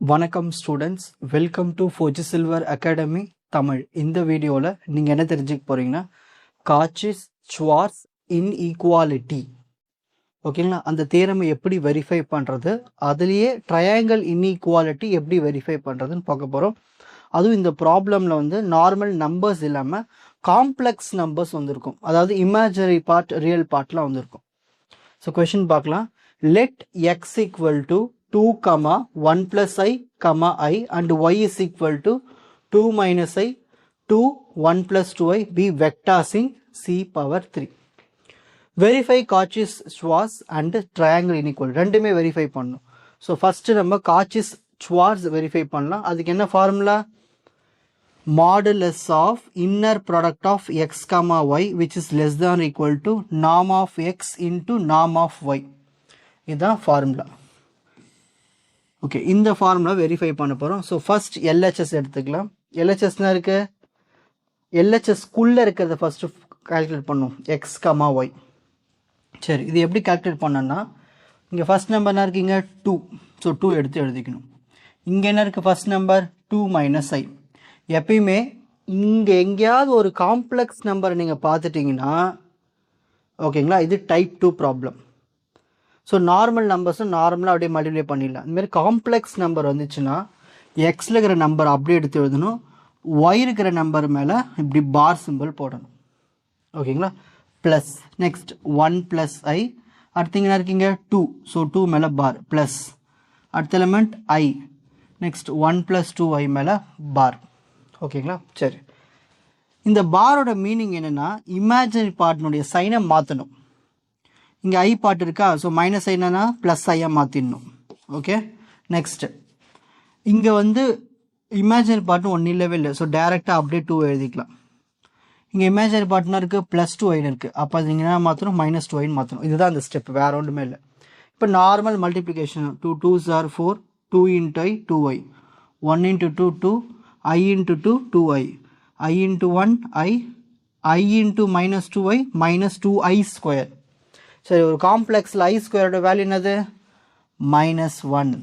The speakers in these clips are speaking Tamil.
வணக்கம் students, welcome to Fauji silver academy Tamil. இந்த வீடியோவில் நீங்கள் என்ன தெரிஞ்சுக்க போகிறீங்கன்னா, காச்சிஸ் ஸ்வார்ட்ஸ் இன்ஈக்குவாலிட்டி, ஓகேங்களா, அந்த தியரமை எப்படி வெரிஃபை பண்ணுறது, அதுலேயே ட்ரையாங்கிள் இன்ஈக்குவாலிட்டி எப்படி வெரிஃபை பண்ணுறதுன்னு பார்க்க போகிறோம். அதுவும் இந்த ப்ராப்ளமில் வந்து நார்மல் நம்பர்ஸ் இல்லாமல் காம்ப்ளெக்ஸ் நம்பர்ஸ் வந்துருக்கும், அதாவது இமேஜினரி பார்ட் ரியல் பார்ட்லாம் வந்திருக்கும். ஸோ கொஷின் பார்க்கலாம். Let X equal to 2, 1 plus I, I and y is equal to 2 minus I, 2, 1 plus 2I be vectors in C power 3. Verify Cauchy Schwarz and triangle inequality. ரெண்டுமே வெரிஃபை பண்ணணும். ஸோ ஃபஸ்ட்டு நம்ம Cauchy Schwarz வெரிஃபை பண்ணலாம். அதுக்கு என்ன formula? Modulus of inner product of x comma y which is less than equal to norm of x into norm of y. இதுதான் ஃபார்முலா. ஓகே, இந்த ஃபார்முலா வெரிஃபை பண்ண போகிறோம். ஸோ ஃபஸ்ட் எல்ஹெச்எஸ் எடுத்துக்கலாம். எல்ஹெச்எஸ்னா இருக்கு, எல்ஹெச்எஸ்குள்ளே இருக்கிறத ஃபஸ்ட்டு கால்குலேட் பண்ணும், எக்ஸ் கமா ஒய். சரி, இது எப்படி கால்குலேட் பண்ணோன்னா, இங்கே ஃபஸ்ட் நம்பர் என்ன இருக்கீங்க 2, ஸோ 2 எடுத்து எழுதிக்கணும். இங்கே என்ன இருக்குது ஃபஸ்ட் நம்பர் 2 மைனஸ் ஐ. எப்பயுமே இங்கே எங்கேயாவது ஒரு காம்ப்ளெக்ஸ் நம்பரை நீங்கள் பார்த்துட்டிங்கன்னா, ஓகேங்களா, இது டைப் 2 ப்ராப்ளம். ஸோ நார்மல் நம்பர்ஸும் நார்மலாக அப்படியே மல்டிப்ளை பண்ணிடலாம். இந்தமாதிரி காம்ப்ளெக்ஸ் நம்பர் வந்துச்சுன்னா எக்ஸில் இருக்கிற நம்பர் அப்படியே எடுத்து எழுதணும், ஒய் இருக்கிற நம்பர் மேலே இப்படி பார் சிம்பிள் போடணும். ஓகேங்களா, ப்ளஸ் நெக்ஸ்ட் 1 ப்ளஸ் ஐ. அடுத்து இங்கே இருக்கீங்க 2, ஸோ 2 மேலே பார் ப்ளஸ். அடுத்த எலிமெண்ட் ஐ, நெக்ஸ்ட் 1 ப்ளஸ் 2i மேலே பார். ஓகேங்களா, சரி. இந்த பாரோட மீனிங் என்னென்னா, இமேஜினரி பார்ட்னுடைய சைனை மாற்றணும். இங்கே ஐ பார்ட் இருக்கா, ஸோ மைனஸ் ஐனா ப்ளஸ் ஐயாக மாற்றிடணும். ஓகே, நெக்ஸ்ட்டு இங்கே வந்து இமேஜினரி பார்ட்னு ஒன்றும் இல்லவே இல்லை, ஸோ டேரெக்டாக அப்படியே 2 எழுதிக்கலாம். இங்கே இமேஜினரி பார்ட்னர் இருக்குது, ப்ளஸ் 2i இருக்குது, அப்போ அது நீங்கள் என்ன மாற்றணும், மைனஸ் 2iன்னு மாற்றணும். இதுதான் அந்த ஸ்டெப், வேறு ஒன்றுமே இல்லை. இப்போ normal multiplication 2 2s are 4, 2 into I 2i, 1 into 2 2, I into 2 2i, I into 1 I into minus 2i minus 2i square. சரி, ஒரு காம்ப்ளெக்ஸில் ஐ ஸ்கொயரோட வேல்யூ என்னது, -1.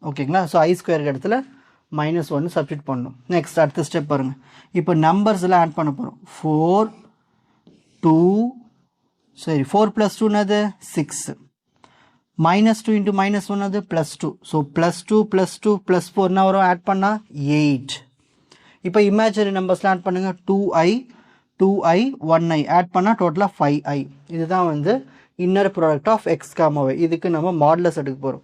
ஓகேங்களா, ஸோ ஐ ஸ்கொயருக்கு இடத்துல -1 சப்ஸ்டிட் பண்ணணும். நெக்ஸ்ட் அடுத்த ஸ்டெப் பாருங்கள். இப்போ நம்பர்ஸ் எல்லாம் ஆட் பண்ண போகிறோம். 4 2, சரி 4 + 2 என்னது 6, -2 into -1 அது +2, ஸோ +2 +2 +4 என்ன வரும் ஆட் பண்ணால் 8. இப்போ இமேஜினரி நம்பர்ஸ்லாம் ஆட் பண்ணுங்கள். 2i 1i ஆட் பண்ணால் டோட்டலாக 5i. இதுதான் வந்து inner product of x comma y. இதுக்கு நம்ம மாடுலஸ் எடுக்க போகிறோம்.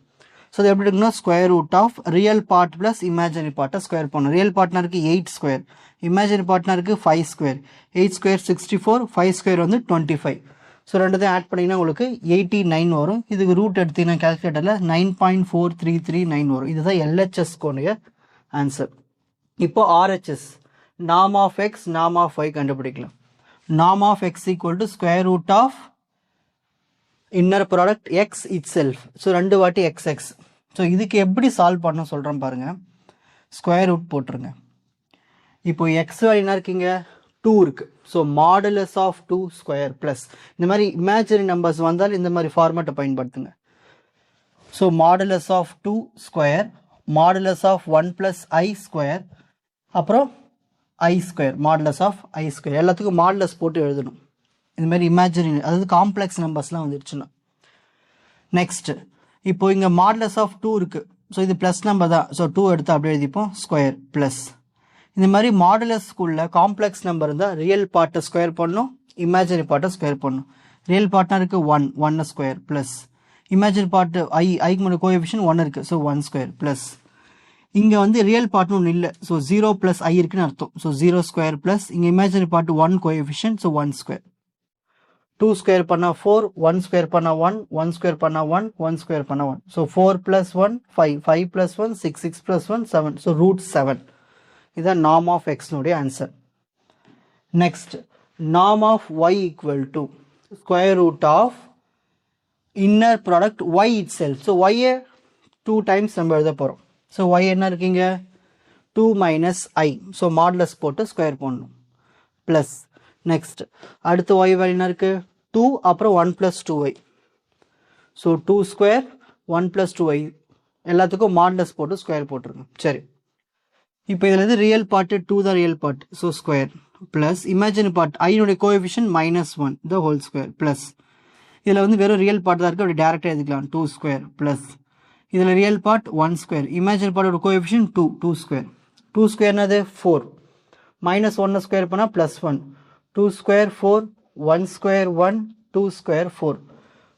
ஸோ அது எப்படி இருக்குன்னா, square root of real part plus imaginary பார்ட்டை ஸ்கொயர் பண்ணணும். ரியல் பார்ட்னருக்கு 8 ஸ்கொயர், இமேஜினரி பார்ட்னருக்கு 5 ஸ்கொயர். 8 ஸ்கொயர் 64, 5 ஸ்கொயர் வந்து 25. ஸோ ரெண்டுத்தையும் ஆட் பண்ணிங்கன்னா உங்களுக்கு 89 வரும். இதுக்கு ரூட் எடுத்தீங்கன்னா கேல்குலேட்டரில் 9.4339 வரும். இதுதான் எல்ஹெச்எஸ்கோடைய ஆன்சர். இப்போ RHS, norm of x norm of y கண்டுபிடிக்கலாம். Norm of x equal to square root of inner product x itself, so 2 வாட்டி எக்ஸ். ஸோ இதுக்கு எப்படி சால்வ் பண்ண சொல்கிறேன் பாருங்கள். ஸ்கொயர் ரூட் போட்டுருங்க. இப்போ எக்ஸ் என்ன இருக்கீங்க 2 இருக்குது, so modulus of 2 square plus. இந்த மாதிரி இமேஜினரி நம்பர்ஸ் வந்தால் இந்த மாதிரி ஃபார்மேட்டை பயன்படுத்துங்க. So modulus of 2 square, modulus of 1 + i square, அப்புறம் i square, modulus of i square. எல்லாத்துக்கும் மாடுலஸ் போட்டு எழுதணும். இந்த மாதிரி இமேஜினரி, அதாவது காம்ப்ளெக்ஸ் நம்பர்ஸ்லாம் வந்துடுச்சுன்னா. நெக்ஸ்ட்டு இப்போ இங்கே மாடுலஸ் ஆஃப் 2 இருக்குது, ஸோ இது ப்ளஸ் நம்பர் தான், ஸோ 2 எடுத்து அப்படியே எழுதிப்போம் ஸ்கொயர் ப்ளஸ். இந்த மாதிரி மாடுலஸ்க்குள்ள காம்ப்ளெக்ஸ் நம்பர் இருந்தால் ரியல் பார்ட்டை ஸ்கொயர் பண்ணணும், இமேஜினரி பார்ட்டை ஸ்கொயர் பண்ணணும். ரியல் பார்ட்னருக்கு 1 ஸ்கொயர் ப்ளஸ், இமேஜினரி பார்ட்டு ஐக்கு முன்னாடி கோஎஃபிஷியன்ட் 1 இருக்குது, ஸோ 1 ஸ்கொயர் ப்ளஸ். இங்கே வந்து ரியல் பார்ட்னு ஒன்று இல்லை, ஸோ 0 + i இருக்குன்னு அர்த்தம், ஸோ 0 ஸ்கொயர் ப்ளஸ். இங்கே imaginary part 1 coefficient, so 1 square. 2 square பண்ணால் 4, 1 ஸ்கொயர் பண்ணால் 1, 1 ஸ்கொயர் பண்ணால் 1, 1 ஸ்கொயர் பண்ணால் 1. ஸோ 4 + 1 5, 5 + 1 6, 6 + 1 7, ஸோ √7. இதுதான் நார்ம் ஆஃப் எக்ஸ்னுடைய answer. Next norm of y equal to square root of inner product y itself. So ஒய்யை 2 டைம்ஸ் நம்ம எழுத போகிறோம். ஸோ ஒய் என்ன இருக்கீங்க 2 - i, ஸோ மாடுலஸ் போட்டு ஸ்கொயர் பண்ணணும் ப்ளஸ். நெக்ஸ்ட் அடுத்து ஒய் வேல்யூ என்ன இருக்குது 2, அப்புறம் 1 + 2i, ஸோ 2 ஸ்கொயர் 1 + 2i எல்லாத்துக்கும் மாடலஸ் போட்டு ஸ்கொயர் போட்டுருங்க. சரி, இப்போ இதில் வந்து ரியல் பார்ட்டு 2 தான் real part, so square plus imaginary part ஐனுடைய coefficient -1 the whole square plus இதில் வந்து வெறும் ரியல் பார்ட் தான் இருக்குது, அப்படி டேரெக்டாக எழுதிக்கலாம் 2 ஸ்கொயர் ப்ளஸ் இதில் ரியல் பார்ட் 1 ஸ்கொயர், இமேஜின் பார்ட்டோட கோஎஃபிஷியன்ட் 2 ஸ்கொயர், 2 ஸ்கொயர்னது 4 -1 ஸ்கொயர் பண்ணால் +1, 2 ஸ்கொயர் 4, 1 ஸ்கொயர் 1, 2 ஸ்கொயர் 4,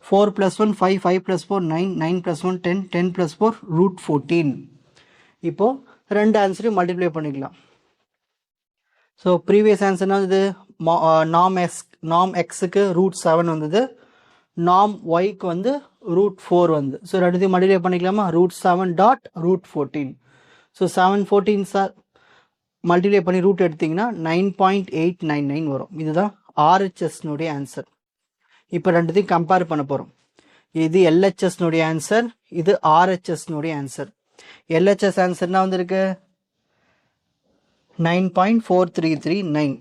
4 + 1 5, 5 + 4 9, 9 + 1 10, 10 + 4 √14. இப்போது ரெண்டு ஆன்சரையும் மல்டிப்ளை பண்ணிக்கலாம். ஸோ ப்ரீவியஸ் ஆன்சர்னா இது நாம் எக்ஸுக்கு √7 வந்தது, நாம் ஒய்க்கு வந்து √4 வந்து. ஸோ ரெண்டுத்தையும் மல்டிப்ளை பண்ணிக்கலாமா, √7 டாட் √14. ஸோ 714 சார் மல்டிப்ளை பண்ணி ரூட் எடுத்திங்கன்னா 9.899 வரும். இதுதான் ஆர்ஹெச்எஸ்னுடைய ஆன்சர். இப்போ ரெண்டுத்தையும் கம்பேர் பண்ண போகிறோம். இது எல்ஹெச்எஸ்னுடைய ஆன்சர், இது ஆர்ஹெச்எஸ்னுடைய ஆன்சர். எல்ஹெச்எஸ் ஆன்சர்னா வந்துருக்கு 9.4339,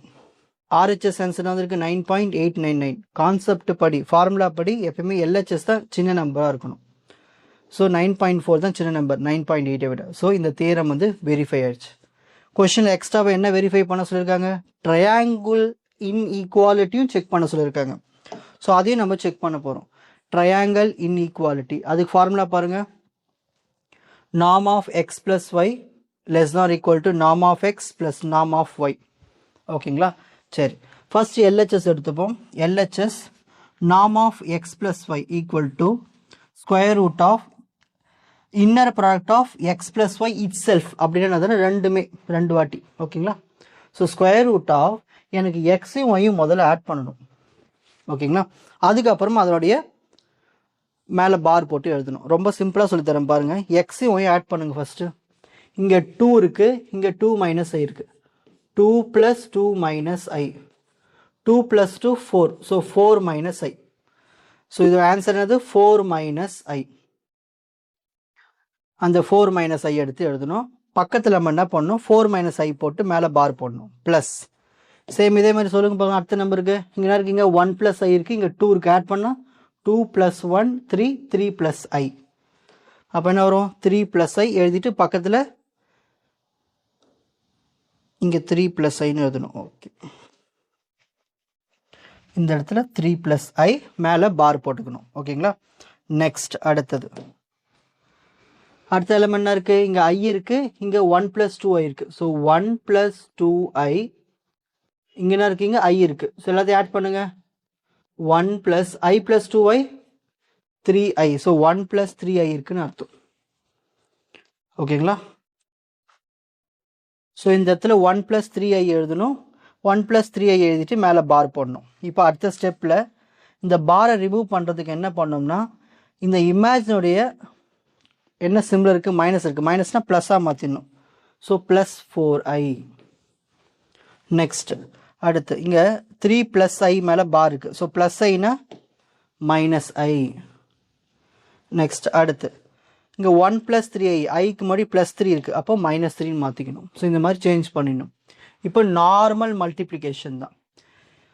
ஆர்ஹெச்எஸ் ஆன்சர்னா வந்துருக்கு 9.899. கான்செப்ட் படி, ஃபார்முலா படி எப்பயுமே எல்ஹெச்எஸ் தான் சின்ன நம்பராக இருக்கணும். ஸோ 9.4 தான் சின்ன நம்பர் 9.8 விட. ஸோ இந்த தியரம் வந்து வெரிஃபை ஆயிடுச்சு. கொஸ்டினில் எக்ஸ்ட்ராவை என்ன வெரிஃபை பண்ண சொல்லியிருக்காங்க, ட்ரையாங்கிள் இன்ஈக்குவாலிட்டியும் செக் பண்ண சொல்லியிருக்காங்க. ஸோ அதையும் நம்ம செக் பண்ண போகிறோம். ட்ரையாங்கிள் இன்ஈக்குவாலிட்டி, அதுக்கு ஃபார்முலா பாருங்கள், norm of x plus y less than or equal to norm of x plus norm of y. ஓகேங்களா? சரி, ஃபர்ஸ்ட் LHS எடுத்துப்போம். LHS norm of x plus y equal to square root of inner product of x plus y itself. அப்படின்னா ரெண்டு வாட்டி. ஓகேங்களா? ஸோ ஸ்கொயர் ரூட் ஆஃப் எனக்கு எக்ஸையும் ஒய்யும் முதல்ல ஆட் பண்ணணும். ஓகேங்களா? அதுக்கப்புறமா அதனுடைய மேலே பார் போட்டு எழுதணும். ரொம்ப சிம்பிளாக சொல்லித்தரேன் பாருங்கள். எக்ஸையும் ஒய்யும் ஆட் பண்ணுங்கள் ஃபஸ்ட்டு. இங்கே 2 இருக்குது, இங்கே 2 - i இருக்குது. 2 + 2 - i, 2 + 2 4, ஸோ 4 - i. ஸோ இது ஆன்சர் என்னது, 4 - i. அந்த 4 - i எடுத்து எழுதணும். பக்கத்தில் நம்ம என்ன பண்ணணும், 4 - i போட்டு மேலே பார் போடணும். ப்ளஸ் சேம் இதே மாதிரி சொல்லுங்க பாருங்கள். அடுத்த நம்பருக்கு இங்கே என்ன இருக்குது, இங்கே 1 + i இருக்குது, இங்கே 2 இருக்குது. ஆட் பண்ணால் 2 + 1 3, 3 + i. அப்போ என்ன வரும், 3 + i எழுதிட்டு பக்கத்தில் இங்கே 3 + iன்னு எழுதணும். ஓகே, இந்த இடத்துல 3 + i மேலே பார் போட்டுக்கணும். ஓகேங்களா? நெக்ஸ்ட் அடுத்த எலிமெண்ட் என்ன இருக்குது, இங்கே i இருக்குது, இங்கே 1 + 2i இருக்குது. ஸோ 1 + 2i, இங்கே என்ன இருக்குது, இங்கே i இருக்குது. ஸோ எல்லாத்தையும் ஆட் பண்ணுங்கள். 1 + i + 2i 3i, so 1 + 3i இருக்குன்னு அர்த்தம். ஓகேங்களா? ஸோ இந்த இடத்துல 1 + 3i எழுதணும். 1 + 3i எழுதிட்டு மேலே பார் போடணும். இப்போ அடுத்த ஸ்டெப்பில் இந்த பாரை ரிமூவ் பண்ணுறதுக்கு என்ன பண்ணோம்னா, இந்த இமேஜினுடைய என்ன சிம்பிள் இருக்குது, மைனஸ் இருக்குது, மைனஸ்னால் ப்ளஸ்ஸாக மாற்றிடணும். So +4i. நெக்ஸ்ட் அடுத்து இங்கே 3 + i மேலே பார் இருக்குது. So +iனா -i. நெக்ஸ்ட் அடுத்து இங்கே 1 + 3i, ஐக்கு முன்னாடி +3 இருக்குது, அப்போ -3ன்னு மாற்றிக்கணும். ஸோ இந்த மாதிரி சேஞ்ச் பண்ணிடணும். இப்போ நார்மல் மல்டிப்ளிகேஷன் தான்,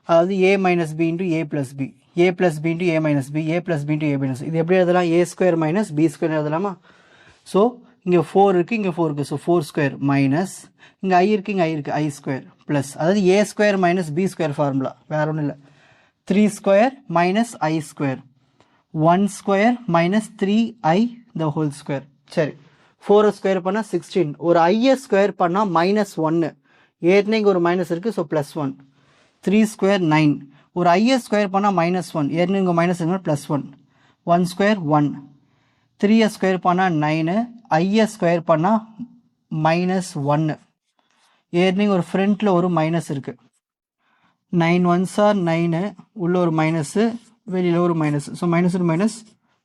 அதாவது a - b × a + b, a + b × a - b, a + b × a - இது எப்படி எழுதலாம், a² - b² எழுதலாமா? ஸோ இங்கே 4 இருக்குது, இங்கே 4 இருக்குது, ஸோ 4² மைனஸ் இங்கே i இருக்குது, இங்கே i இருக்குது, i² ப்ளஸ், அதாவது a² - b² ஃபார்முலா வேறு ஒன்றும் இல்லை, 3² - i², 1² - 3i the whole square. சரி, 4² பண்ணால் 16, ஒரு i² பண்ணால் -1, ஏற்கனவே இங்கே ஒரு மைனஸ் இருக்குது, ஸோ +1. 3² 9, ஒரு i² பண்ணால் -1, ஏற்கனவே இங்கே மைனஸ் இருக்குது, +1. 1² 1, 3² பண்ணால் 9, i² பண்ணால் -1, ஏற்கனவே ஒரு ஃப்ரண்ட்டில் ஒரு மைனஸ் இருக்குது. 9 1s are 9, உள்ள ஒரு மைனஸு, வெளியில் ஒரு மைனஸ், ஸோ -1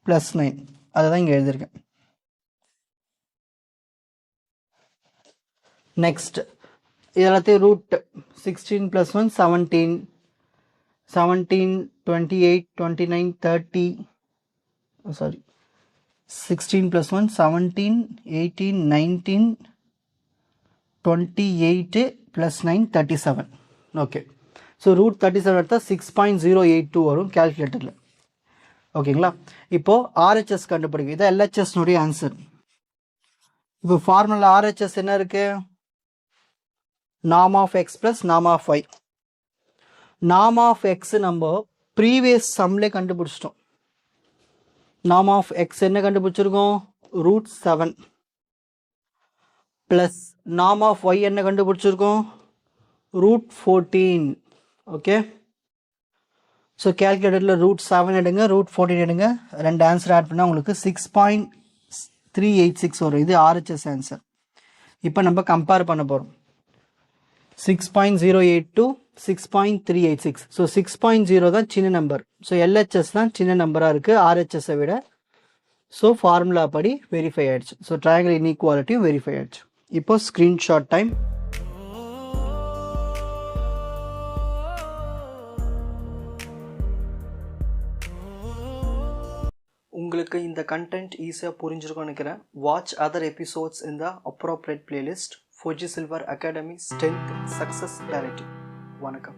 +9, அதை தான் இங்கே எழுதியிருக்கேன். நெக்ஸ்ட் இது எல்லாத்தையும் ரூட் 16 + 1 17, 17 28 29 30, சாரி 16 + 1 17 18 19 28 + 9 37. ஓகே, ஸோ √37 எடுத்தால் 6.082 வரும் கேல்குலேட்டரில். ஓகேங்களா? இப்போது ஆர்ஹெச்எஸ் கண்டுபிடிக்கும். இதான் எல்ஹெச்எஸ்னுடைய ஆன்சர். இப்போ ஃபார்முலா ஆர்ஹெச்எஸ் என்ன இருக்கு? Norm of x plus norm of y. Norm of x நம்ம ப்ரீவியஸ் சம்லே கண்டுபிடிச்சிட்டோம். நார்ம் ஆஃப் எக்ஸ் என்ன கண்டுபிடிச்சிருக்கோம்? √7 ப்ளஸ் நார்ம் ஆஃப் ஒய் என்ன கண்டுபிடிச்சிருக்கோம்? √14. ஓகே, ஸோ கேல்குலேட்டரில் √7 எடுங்க, √14 எடுங்க, ரெண்டு ஆன்சர் ஆட் பண்ணால் உங்களுக்கு 6.386 வரும். இது ஆர்ஹெச்எஸ் ஆன்சர். இப்போ நம்ம கம்பேர் பண்ண போகிறோம். 6.082 6.386. ஸோ 6.0 தான் சின்ன நம்பர். ஸோ எல்ஹெச்எஸ் தான் சின்ன நம்பராக இருக்குது ஆர்ஹெச்எஸை விட. ஸோ ஃபார்முலா படி வெரிஃபை ஆயிடுச்சு. ஸோ ட்ரையாங்கிள் இன்இக்வாலிட்டியும் வெரிஃபை ஆயிடுச்சு. இப்போ ஸ்க்ரீன்ஷாட் டைம். உங்களுக்கு இந்த கண்டென்ட் ஈஸியாக புரிஞ்சிருக்கும்னு நினைக்கிறேன். வாட்ச் அதர் எபிசோட்ஸ் இன் த appropriate playlist. Fauji silver academy strength success clarity. வணக்கம்.